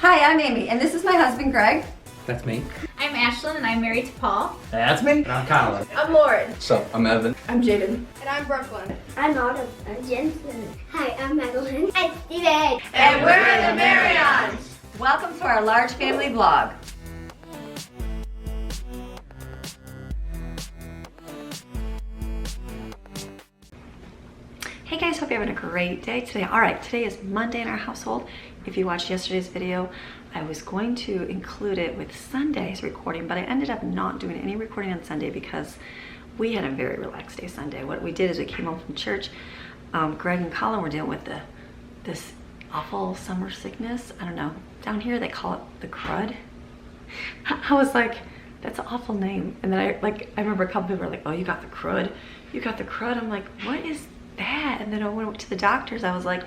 Hi, I'm Amy, and this is my husband, Greg. That's me. I'm Ashlyn, and I'm married to Paul. That's me. And I'm Connell. I'm Lauren. So, I'm Evan. I'm Jaden. And I'm Brooklyn. I'm Autumn. I'm Jensen. Hi, I'm Madeline. I'm Steven. And we're the Maryons. Welcome to our large family vlog. Hey guys, hope you're having a great day today. All right, today is Monday in our household. If you watched yesterday's video, I was going to include it with Sunday's recording, but I ended up not doing any recording on Sunday because we had a very relaxed day Sunday. What we did is we came home from church. Greg and Colin were dealing with this awful summer sickness. I don't know. Down here they call it the crud. I was like, that's an awful name. And then I remember a couple people were like, oh, you got the crud. You got the crud. I'm like, what is that? And then I went to the doctors. I was like,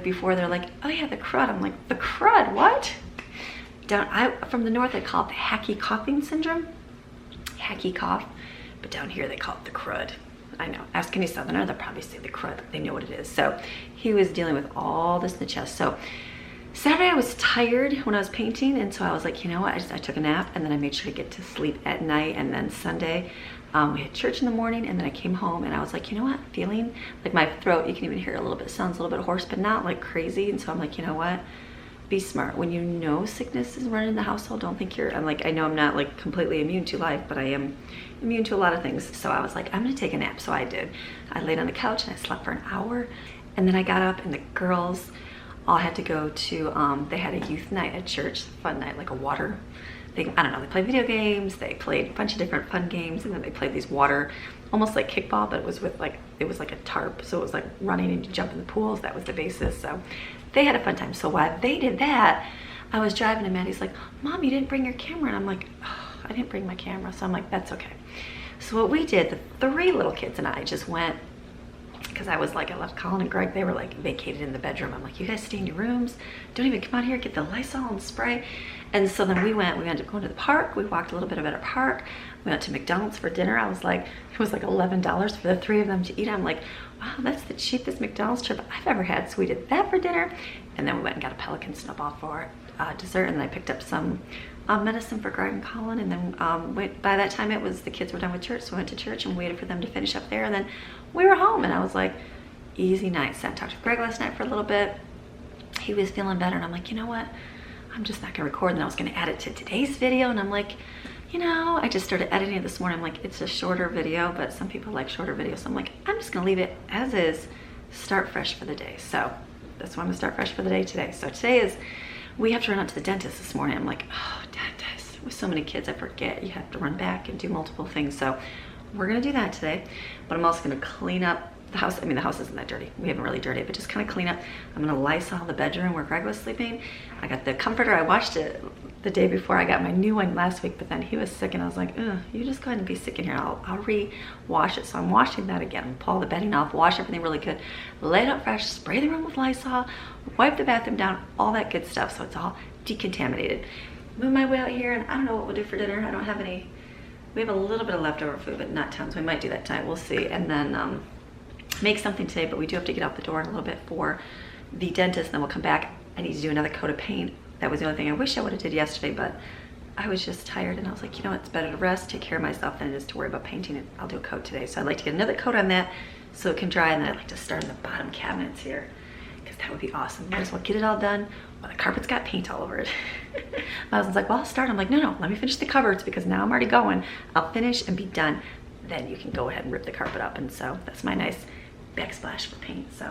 before they're like, oh yeah, the crud. I'm like, the crud, what? From the north, they call it the hacky coughing syndrome. Hacky cough. But down here, they call it the crud. I know. Ask any southerner, they'll probably say the crud. They know what it is. So he was dealing with all this in the chest. So Saturday I was tired when I was painting, and so I was like, you know what, I took a nap, and then I made sure to get to sleep at night. And then Sunday we had church in the morning, and then I came home and I was like, you know what, feeling like my throat, you can even hear it a little bit, sounds a little bit hoarse, but not like crazy. And so I'm like, you know what, be smart. When you know sickness is running in the household, don't think I know I'm not like completely immune to life, but I am immune to a lot of things. So I was like, I'm gonna take a nap. So I did. I laid on the couch and I slept for an hour, and then I got up and the girls all had to go to, they had a youth night at church, fun night, like a water thing. I don't know, they played video games, they played a bunch of different fun games, and then they played these water, almost like kickball, but it was with it was like a tarp. So it was like running and you jump in the pools. That was the basis. So they had a fun time. So while they did that, I was driving and Maddie's like, Mom, you didn't bring your camera. And I'm like, oh, I didn't bring my camera. So I'm like, that's okay. So what we did, the three little kids and I just went, because I was like, I left Colin and Greg, they were like vacated in the bedroom. I'm like, you guys stay in your rooms. Don't even come out here, get the Lysol and spray. And so then we ended up going to the park. We walked a little bit of a park. We went to McDonald's for dinner. I was like, it was like $11 for the three of them to eat. I'm like, wow, that's the cheapest McDonald's trip I've ever had. So we did that for dinner. And then we went and got a pelican snowball for dessert. And then I picked up some medicine for Greg and Colin. And then by that time the kids were done with church. So we went to church and waited for them to finish up there. And then we were home, and I was like, easy night. So I talked to Greg last night for a little bit. He was feeling better. And I'm like, you know what? I'm just not gonna record. And I was gonna add it to today's video. And I'm like, you know, I just started editing it this morning. I'm like, it's a shorter video, but some people like shorter videos. So I'm like, I'm just gonna leave it as is, start fresh for the day. So that's why I'm gonna start fresh for the day today. So today is, we have to run out to the dentist this morning. I'm like, oh, dentist. With so many kids, I forget you have to run back and do multiple things. So we're gonna do that today, but I'm also gonna clean up the house. I mean, the house isn't that dirty. We haven't really dirty it, but just kind of clean up. I'm gonna Lysol the bedroom where Greg was sleeping. I got the comforter. I washed it the day before. I got my new one last week, but then he was sick and I was like, you just go ahead and be sick in here. I'll re-wash it. So I'm washing that again. I'm pull the bedding off, wash everything really good, lay it up fresh, spray the room with Lysol, wipe the bathroom down, all that good stuff. So it's all decontaminated. Move my way out here, and I don't know what we'll do for dinner. I don't have any, we have a little bit of leftover food, but not tons. We might do that tonight, we'll see. And then make something today, but we do have to get out the door in a little bit for the dentist, and then we'll come back. I need to do another coat of paint. That was the only thing I wish I would have did yesterday, but I was just tired, and I was like, you know what, it's better to rest, take care of myself than it is to worry about painting it. I'll do a coat today. So I'd like to get another coat on that so it can dry, and then I'd like to start in the bottom cabinets here, because that would be awesome. Might as well get it all done while the carpet's got paint all over it. My husband's like, well, I'll start. I'm like, no, let me finish the cupboards, because now I'm already going. I'll finish and be done. Then you can go ahead and rip the carpet up. And so that's my nice backsplash for paint. So,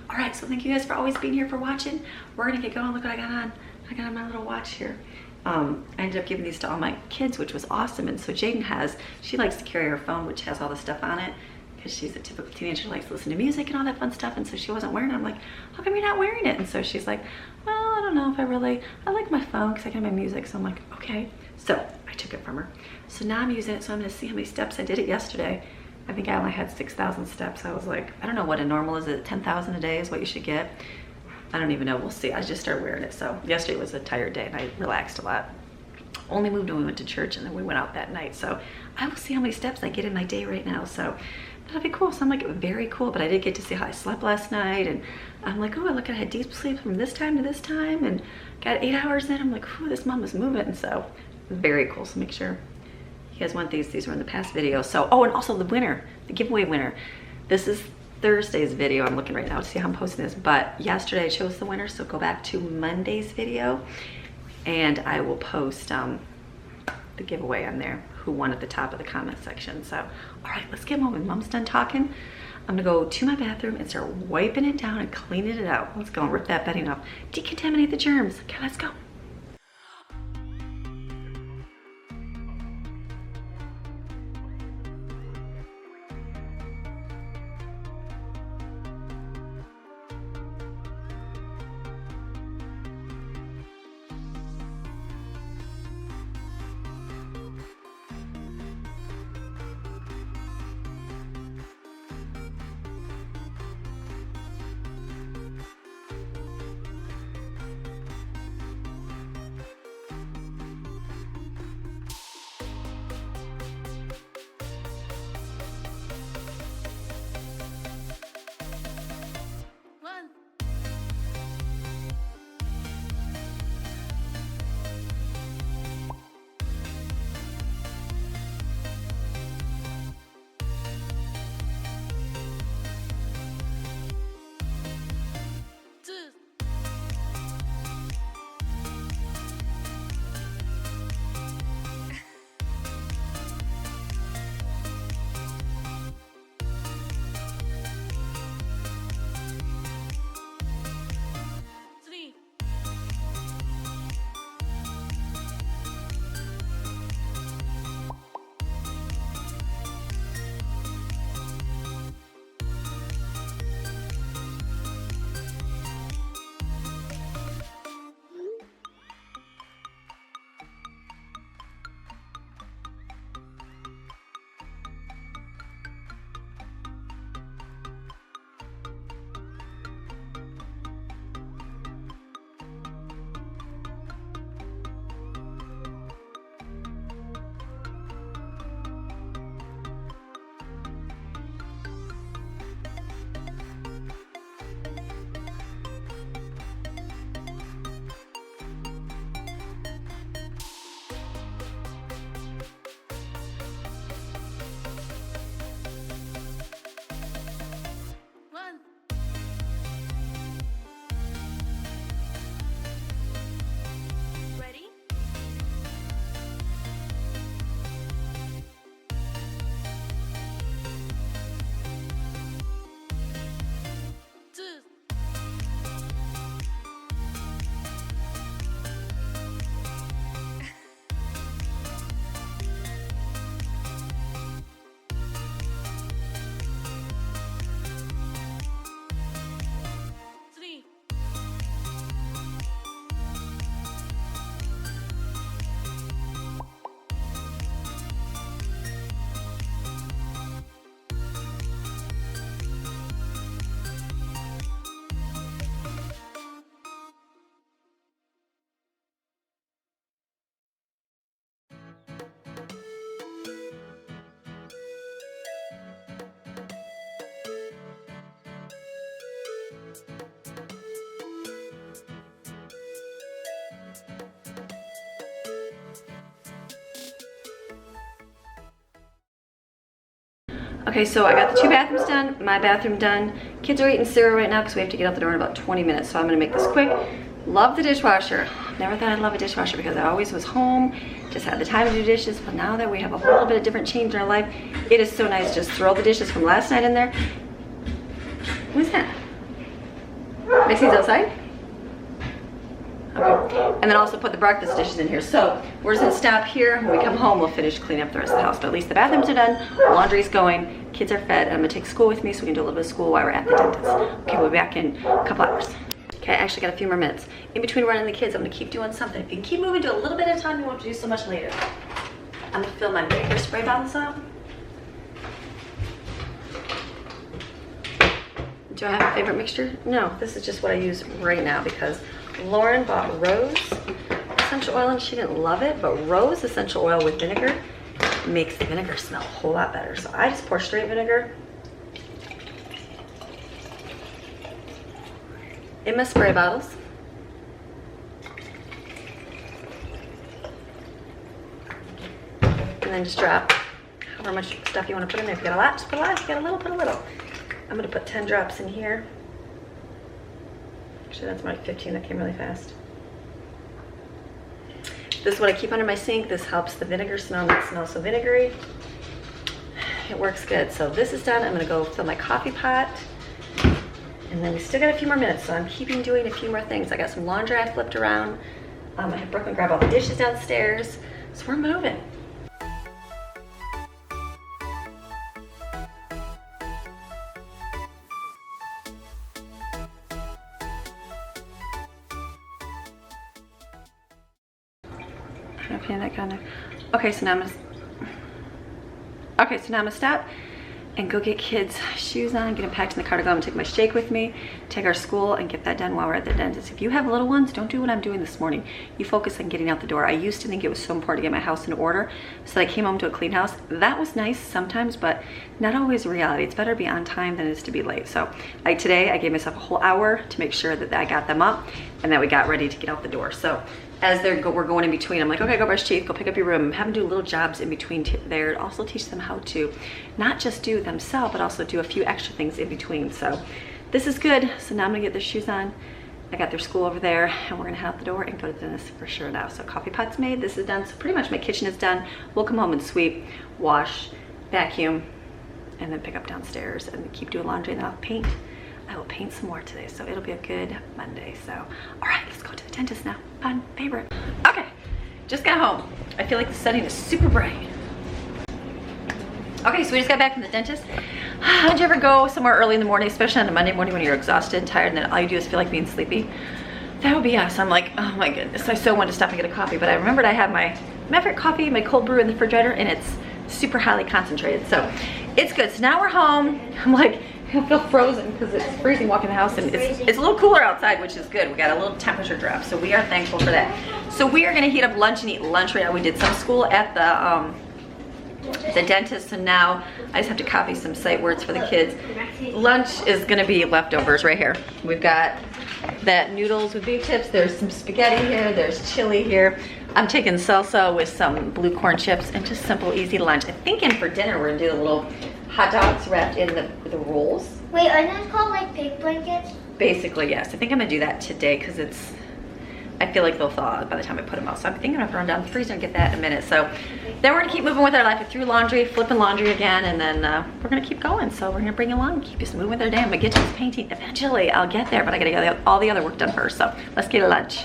all right, so thank you guys for always being here, for watching. We're gonna get going. Look what I got on. I got on my little watch here. I ended up giving these to all my kids, which was awesome. And so Jaden she likes to carry her phone, which has all the stuff on it, because she's a typical teenager who likes to listen to music and all that fun stuff. And so she wasn't wearing it. I'm like, how come you're not wearing it? And so she's like, well, I don't know if I like my phone because I can have my music. So I'm like, okay. So I took it from her. So now I'm using it. So I'm gonna see how many steps I did it yesterday. I think I only had 6,000 steps. I was like, I don't know what a normal is. 10,000 a day is what you should get. I don't even know. We'll see. I just started wearing it. So yesterday was a tired day and I relaxed a lot. Only moved when we went to church, and then we went out that night. So I will see how many steps I get in my day right now. So that'll be cool. So I'm like, very cool. But I did get to see how I slept last night. And I'm like, oh, look, I had deep sleep from this time to this time. And got 8 hours in. I'm like, whew, this mom was moving. So very cool. So make sure you guys want these. These were in the past video. So, oh, and also the winner, the giveaway winner. This is Thursday's video. I'm looking right now to see how I'm posting this. But yesterday I chose the winner. So go back to Monday's video. And I will post the giveaway on there, who won at the top of the comment section. So, all right, let's get moving. Mom's done talking. I'm gonna go to my bathroom and start wiping it down and cleaning it out. Let's go and rip that bedding up. Decontaminate the germs. Okay, let's go. Okay, so I got the 2 bathrooms done, my bathroom done. Kids are eating cereal right now because we have to get out the door in about 20 minutes. So I'm gonna make this quick. Love the dishwasher. Never thought I'd love a dishwasher because I always was home, just had the time to do dishes. But now that we have a whole bit of different change in our life, it is so nice to just throw the dishes from last night in there. Who's that? Mixie's outside? Okay. And then also put the breakfast dishes in here. So we're just gonna stop here. When we come home, we'll finish cleaning up the rest of the house. But at least the bathrooms are done, laundry's going, kids are fed, and I'm gonna take school with me so we can do a little bit of school while we're at the dentist. Okay, we'll be back in a couple hours. Okay, I actually got a few more minutes. In between running the kids, I'm gonna keep doing something. If you can keep moving, do a little bit at a time, you won't have to do so much later. I'm gonna fill my vinegar spray bottles up. Do I have a favorite mixture? No, this is just what I use right now because Lauren bought rose essential oil and she didn't love it, but rose essential oil with vinegar makes the vinegar smell a whole lot better. So I just pour straight vinegar in my spray bottles. And then just drop however much stuff you want to put in there. If you got a lot, just put a lot. If you got a little, put a little. I'm going to put 10 drops in here. Actually, that's more like 15. That came really fast. This is what I keep under my sink. This helps the vinegar smell not smell so vinegary. It works good. So this is done. I'm going to go fill my coffee pot. And then we still got a few more minutes, so I'm keeping doing a few more things. I got some laundry I flipped around. I had Brooklyn grab all the dishes downstairs. So we're moving. That kind of. Okay, so now I'm gonna stop and go get kids' shoes on, get them packed in the car to go. I'm gonna take my shake with me, take our school, and get that done while we're at the dentist. If you have little ones, don't do what I'm doing this morning. You focus on getting out the door. I used to think it was so important to get my house in order, so I came home to a clean house. That was nice sometimes, but not always reality. It's better to be on time than it is to be late. So today I gave myself a whole hour to make sure that I got them up and that we got ready to get out the door. So as we're going in between, I'm like, okay, go brush teeth, go pick up your room, have them do little jobs in between there. Also teach them how to not just do themselves, but also do a few extra things in between. So this is good. So now I'm gonna get their shoes on. I got their school over there, and we're gonna head out the door and go to the dentist for sure now. So coffee pot's made, this is done. So pretty much my kitchen is done. We'll come home and sweep, wash, vacuum, and then pick up downstairs and keep doing laundry, and then I'll paint. I will paint some more today, so it'll be a good Monday. So, all right, let's go to the dentist now. Fun, favorite. Okay, just got home. I feel like the setting is super bright. Okay, so we just got back from the dentist. How'd you ever go somewhere early in the morning, especially on a Monday morning when you're exhausted and tired, and then all you do is feel like being sleepy? That would be us. I'm like, oh my goodness. I so wanted to stop and get a coffee, but I remembered I have my favorite coffee, my cold brew in the refrigerator, and it's super highly concentrated. So it's good. So now we're home. I'm like, I feel frozen because it's freezing walking in the house, and it's a little cooler outside, which is good. We got a little temperature drop, so we are thankful for that. So we are gonna heat up lunch and eat lunch right now. We did some school at the dentist, and now I just have to copy some sight words for the kids. Lunch is gonna be leftovers right here. We've got that noodles with beef tips. There's some spaghetti here. There's chili here. I'm taking salsa with some blue corn chips and just simple, easy lunch. I'm thinking for dinner we're gonna do a little hot dogs wrapped in the rolls. Wait, are those called like pig blankets? Basically, yes. I think I'm gonna do that today because I feel like they'll thaw out by the time I put them out. So I'm thinking I'm gonna run down the freezer and get that in a minute. So then we're gonna keep moving with our life. I threw laundry, flipping laundry again, and then we're gonna keep going. So we're gonna bring you along, keep us moving with our day. I'm gonna get to this painting eventually. I'll get there, but I gotta get all the other work done first. So let's get to lunch.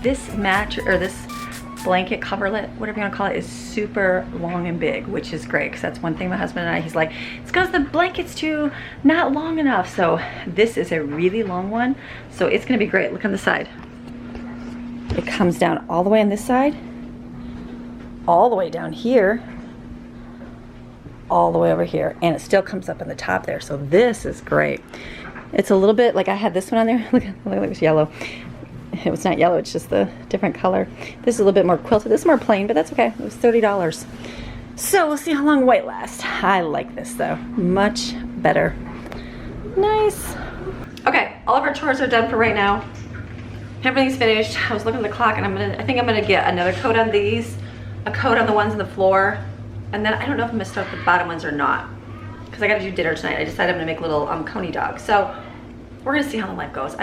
this match or this blanket coverlet, whatever you want to call it, is super long and big, which is great because that's one thing my husband and I, he's like, it's because the blanket's too not long enough. So this is a really long one, so it's gonna be great. Look on the side. It comes down all the way on this side, all the way down here, all the way over here, and it still comes up on the top there. So this is great. It's a little bit like I had this one on there. Look, it was yellow. It was not yellow, it's just the different color. This is a little bit more quilted. This is more plain, but that's okay. It was $30. So we'll see how long white lasts. I like this though, much better. Nice. Okay, all of our chores are done for right now. Everything's finished. I was looking at the clock and I think I'm gonna get another coat on these, a coat on the ones on the floor, and then I don't know if I'm gonna start the bottom ones or not, because I gotta do dinner tonight. I decided I'm gonna make little coney dogs. So we're gonna see how the life goes.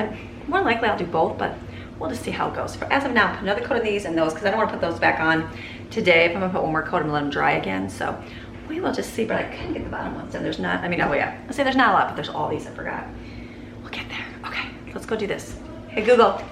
More likely I'll do both, but we'll just see how it goes. For as of now, put another coat on these and those, because I don't want to put those back on today. If I'm gonna put one more coat, I'm gonna let them dry again. So we will just see, but I can get the bottom ones, and there's not, I mean, oh yeah, I'll say there's not a lot, but there's all these I forgot. We'll get there. Okay, let's go do this. Hey Google.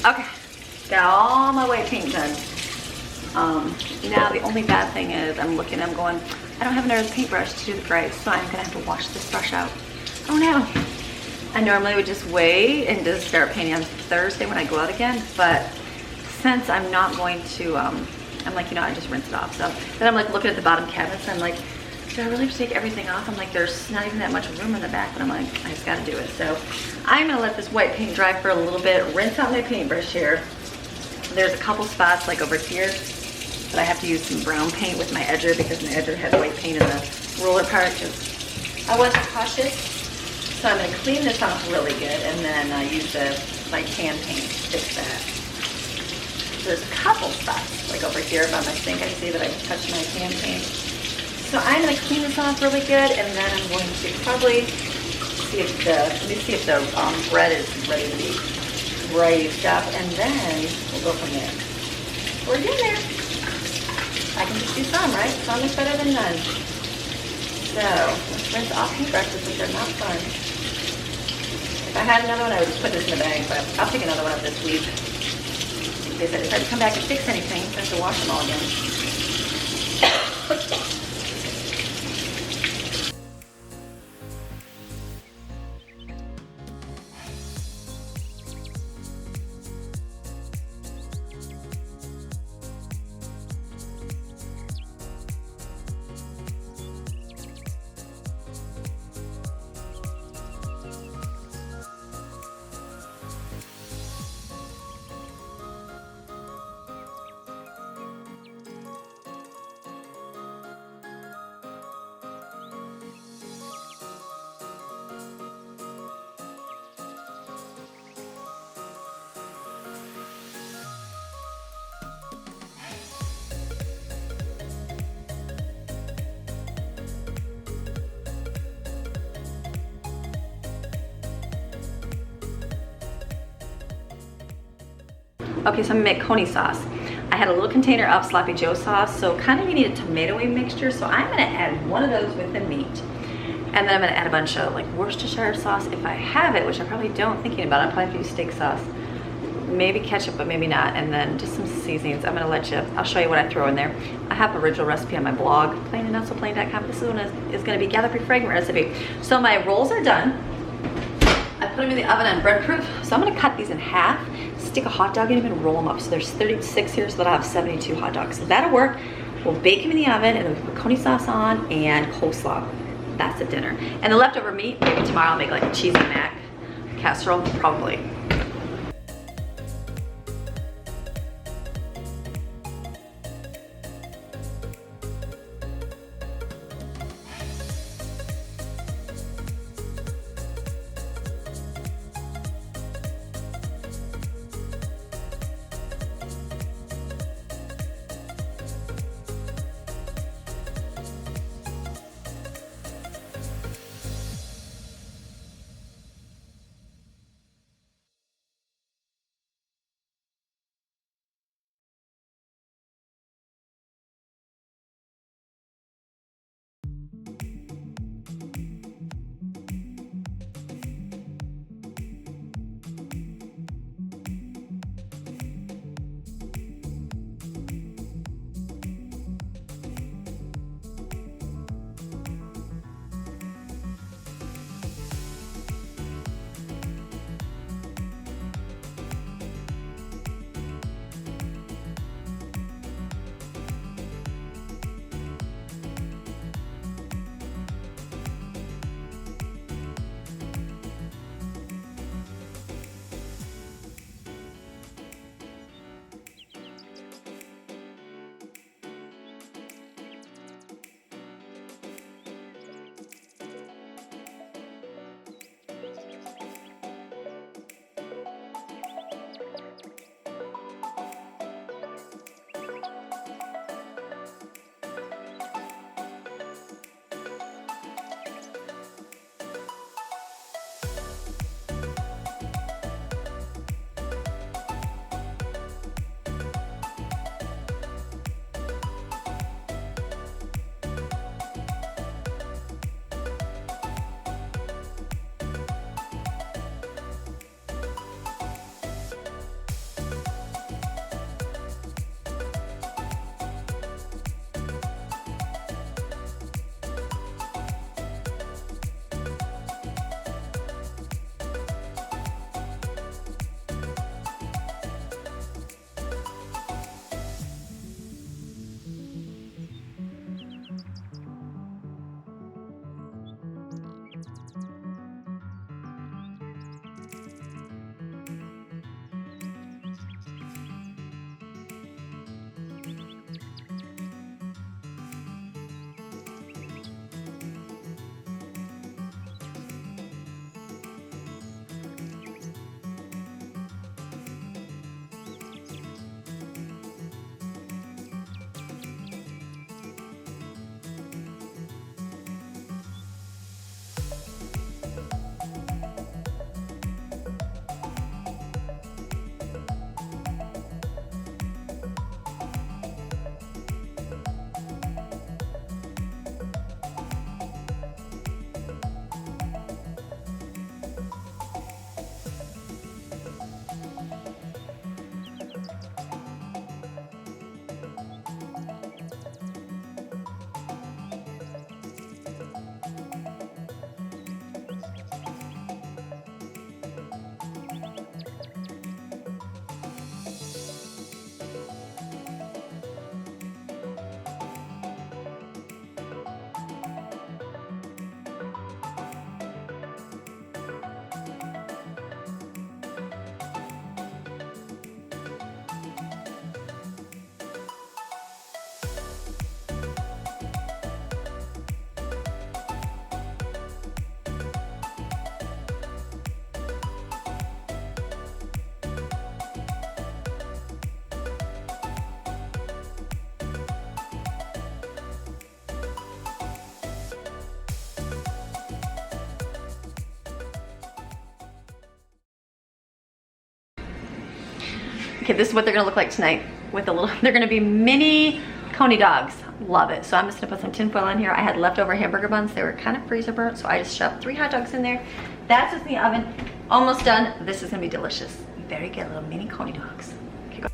Okay, got all my white paint done. Now the only bad thing is I'm going, I don't have another paintbrush to do the gray, so I'm gonna have to wash this brush out. Oh no. I normally would just wait and just start painting on Thursday when I go out again, but since I'm not going to, I'm like, you know, I just rinse it off. So then I'm like looking at the bottom cabinets and I'm like, do I really have to take everything off? I'm like, there's not even that much room in the back, but I'm like, I just gotta do it. So I'm gonna let this white paint dry for a little bit, rinse out my paintbrush here. There's a couple spots like over here that I have to use some brown paint with my edger because my edger has white paint in the roller part. Because I wasn't cautious. So I'm gonna clean this off really good and then use my tan paint to fix that. So there's a couple spots like over here by my sink. I see that I touched my tan paint. So I'm gonna clean this off really good and then I'm going to probably see if the bread is ready to be braised up, and then we'll go from there. We're getting there. I can just do some, right? Some is better than none. So let's rinse off paintbrushes, which are not fun. If I had another one, I would just put this in the bag, but I'll pick another one up this week. They said if I had to come back and fix anything, I have to wash them all again. Okay, so I'm gonna make coney sauce. I had a little container of Sloppy Joe sauce, so kind of you need a tomatoey mixture, so I'm gonna add one of those with the meat. And then I'm gonna add a bunch of like Worcestershire sauce if I have it, which I probably don't, thinking about it. I'll probably have to use steak sauce. Maybe ketchup, but maybe not. And then just some seasonings. I'm gonna I'll show you what I throw in there. I have an original recipe on my blog, plainandnotsoplain.com. This one is gonna be gather free fragment recipe. So my rolls are done. I put them in the oven on bread proof. So I'm gonna cut these in half, stick a hot dog in them and roll them up. So there's 36 here, so that I'll have 72 hot dogs. So that'll work. We'll bake them in the oven and then we'll put coney sauce on and coleslaw. That's a dinner. And the leftover meat, maybe tomorrow I'll make like a cheesy mac casserole, probably. Okay, this is what they're gonna look like tonight with a little, they're gonna be mini coney dogs. Love it. So I'm just gonna put some tin foil in here. I had leftover hamburger buns. They were kind of freezer burnt, so I just shoved 3 hot dogs in there. That's what's in the oven. Almost done. This is gonna be delicious. Very good, little mini coney dogs. Okay, go.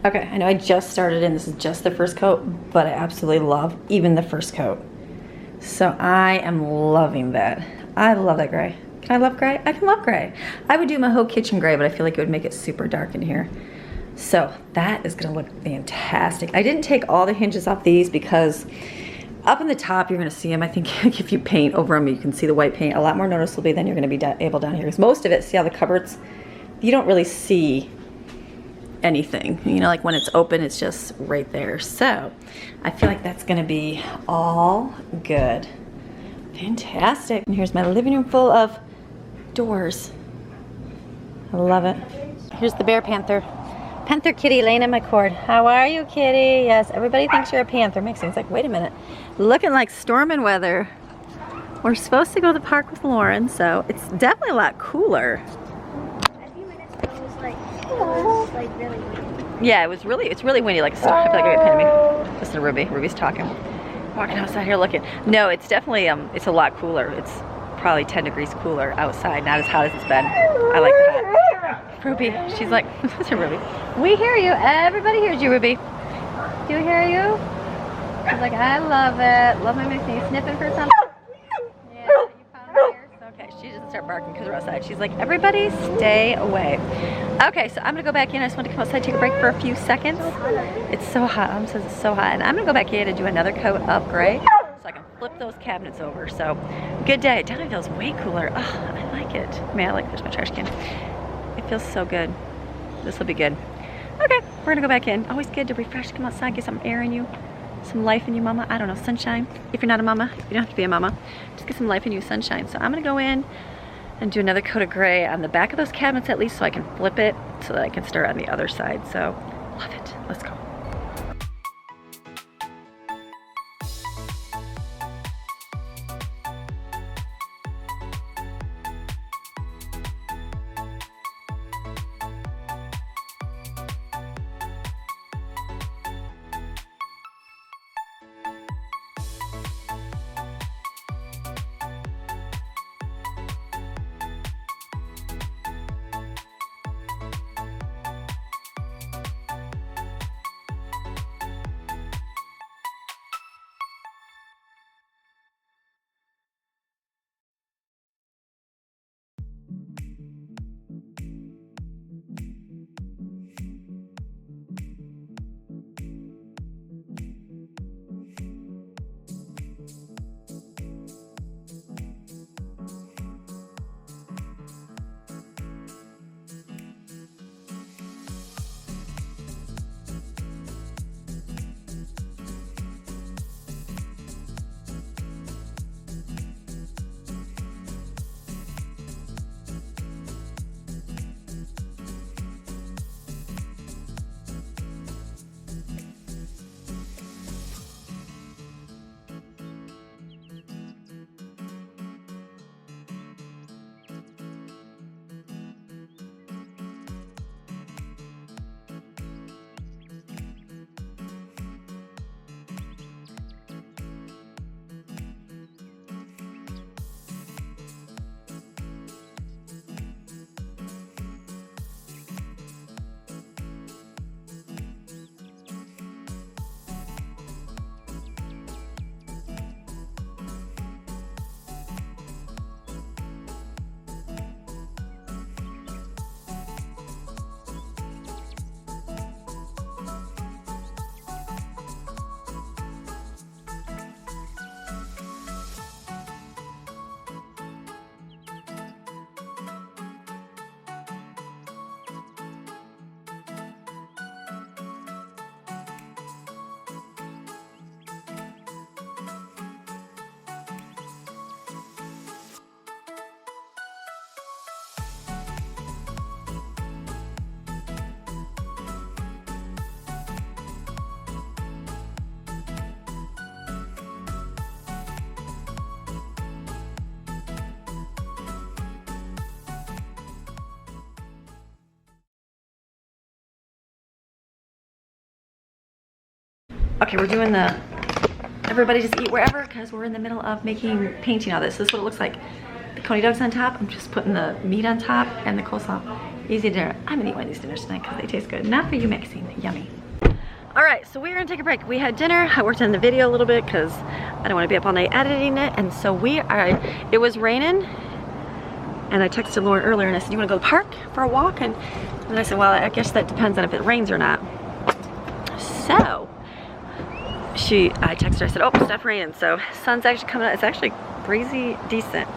Okay, I know I just started and this is just the first coat, but I absolutely love even the first coat. So I am loving that. I love that gray. Can I love gray? I can love gray. I would do my whole kitchen gray, but I feel like it would make it super dark in here. So that is gonna look fantastic. I didn't take all the hinges off these because up in the top, you're gonna see them. I think if you paint over them, you can see the white paint a lot more noticeably than you're gonna be able down here. Because most of it, see how the cupboards, you don't really see anything. You know, like when it's open, it's just right there. So I feel like that's gonna be all good. Fantastic. And here's my living room full of doors. I love it. Here's the bear panther. Panther kitty laying in my cord. How are you, kitty? Yes, everybody thinks you're a panther. Makes sense. Like, wait a minute. Looking like storm and weather. We're supposed to go to the park with Lauren, so it's definitely a lot cooler. A few minutes ago it was like really windy. Yeah, it's really windy, like a storm. I feel like I got me. Listen to Ruby. Ruby's talking. Walking outside here looking. No, it's definitely, it's a lot cooler. It's probably 10 degrees cooler outside, not as hot as it's been. I like that. Ruby, she's like, listen, Ruby. We hear you. Everybody hears you, Ruby. Do we hear you? She's like, I love it. Love my mixing. You sniffing for something? Yeah, you found her ears? Okay, she doesn't start barking because we're outside. She's like, everybody stay away. Okay, so I'm gonna go back in. I just want to come outside, take a break for a few seconds. It's so hot. Mom says it's so hot. And I'm gonna go back in and do another coat of gray so I can flip those cabinets over. So, good day. Down here feels way cooler. Oh, I like it. Man, I like, there's my trash can. It feels so good. This will be good. Okay, we're gonna go back in. Always good to refresh, come outside, get some air in you, some life in you, mama. I don't know, sunshine. If you're not a mama, you don't have to be a mama. Just get some life in you, sunshine. So I'm gonna go in and do another coat of gray on the back of those cabinets at least so I can flip it so that I can start on the other side. So, love it. Let's go. Okay, we're doing the everybody just eat wherever because we're in the middle of painting all this. This is what it looks like. The coney dogs on top. I'm just putting the meat on top and the coleslaw. Easy dinner. I'm gonna eat one of these dinners tonight because they taste good. Not for you, Maxine. Yummy. All right, so we're gonna take a break. We had dinner. I worked on the video a little bit because I don't want to be up all night editing it. And so it was raining. And I texted Lauren earlier and I said, you wanna go to the park for a walk? And I said, well, I guess that depends on if it rains or not. So, I texted her, I said, oh, it's not raining. So, sun's actually coming out. It's actually breezy, decent.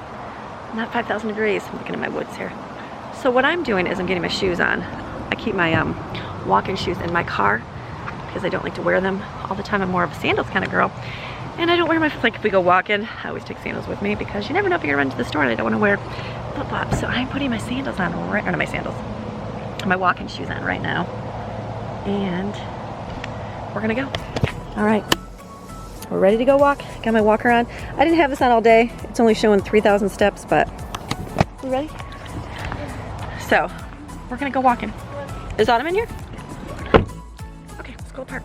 Not 5,000 degrees. I'm looking at my woods here. So what I'm doing is I'm getting my shoes on. I keep my walking shoes in my car because I don't like to wear them all the time. I'm more of a sandals kind of girl. And I don't wear my, like if we go walking, I always take sandals with me because you never know if you're gonna run to the store and I don't wanna wear flip-flops. So I'm putting my sandals on right, or not my sandals, my walking shoes on right now. And we're gonna go. All right, we're ready to go walk. Got my walker on. I didn't have this on all day. It's only showing 3,000 steps, but we ready? So, we're gonna go walking. Is Autumn in here? Okay, let's go to the park.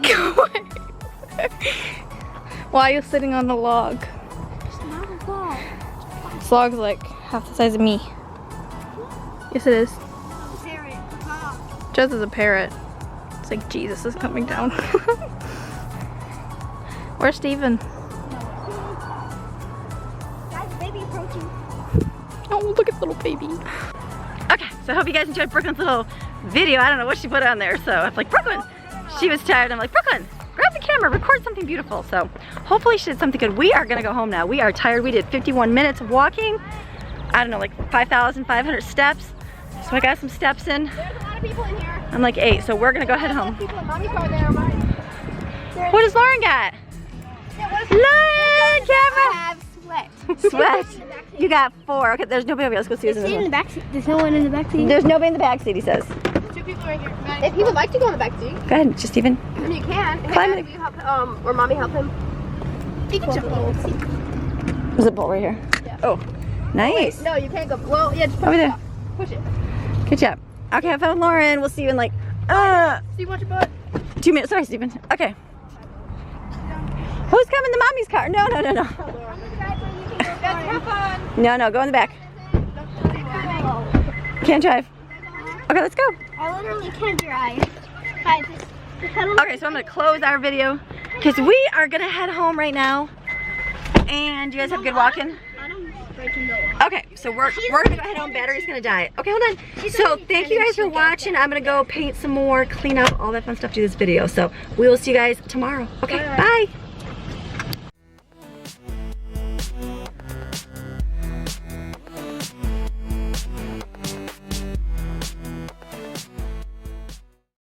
Go away. Why are you sitting on the log? It's not a log. This log's like half the size of me. Yes, it is. Parrot. Huh. Jez is a parrot. It's like Jesus is coming down. Where's Steven? That's baby protein. Oh, look at the little baby. Okay, so I hope you guys enjoyed Brooklyn's little video. I don't know what she put on there, so I'm like, Brooklyn. She was tired. I'm like, Brooklyn, grab the camera, record something beautiful. So hopefully she did something good. We are gonna go home now. We are tired. We did 51 minutes of walking. I don't know, like 5,500 steps. So I got some steps in. There's a lot of people in here. I'm like 8, so we're gonna go head home. People in mommy's car there. Mine. What does Lauren got? Lauren, I camera. have sweat. Sweat. You got 4. Okay, there's nobody else. Go see who's in this In the one. back seat. There's no one in the back seat. There's nobody in the back seat, he says. 2 people right here. If he would like to go in the back seat, Go ahead, just Steven. I mean, you can. Climb Hey, it. Dad, will you help, or mommy help him? He can jump in the seat. There's a bolt right here. Yeah. Oh, nice. No, you can't go. Well, yeah, just push Over it there. up. Push it. Good job. Okay, I found Lauren. We'll see you in like, See what your butt. 2 minutes. Sorry, Steven. Okay. Who's coming to mommy's car? No. Have fun. No, go in the back. Can't drive. Okay, let's go. I literally can't drive. Guys, Okay, so I'm gonna close our video because we are gonna head home right now. And you guys have good walking? Okay, so we're gonna go head home. Battery's gonna die. Okay, hold on. So thank you guys for watching. I'm gonna go paint some more, clean up, all that fun stuff, do this video. So we will see you guys tomorrow. Okay, bye.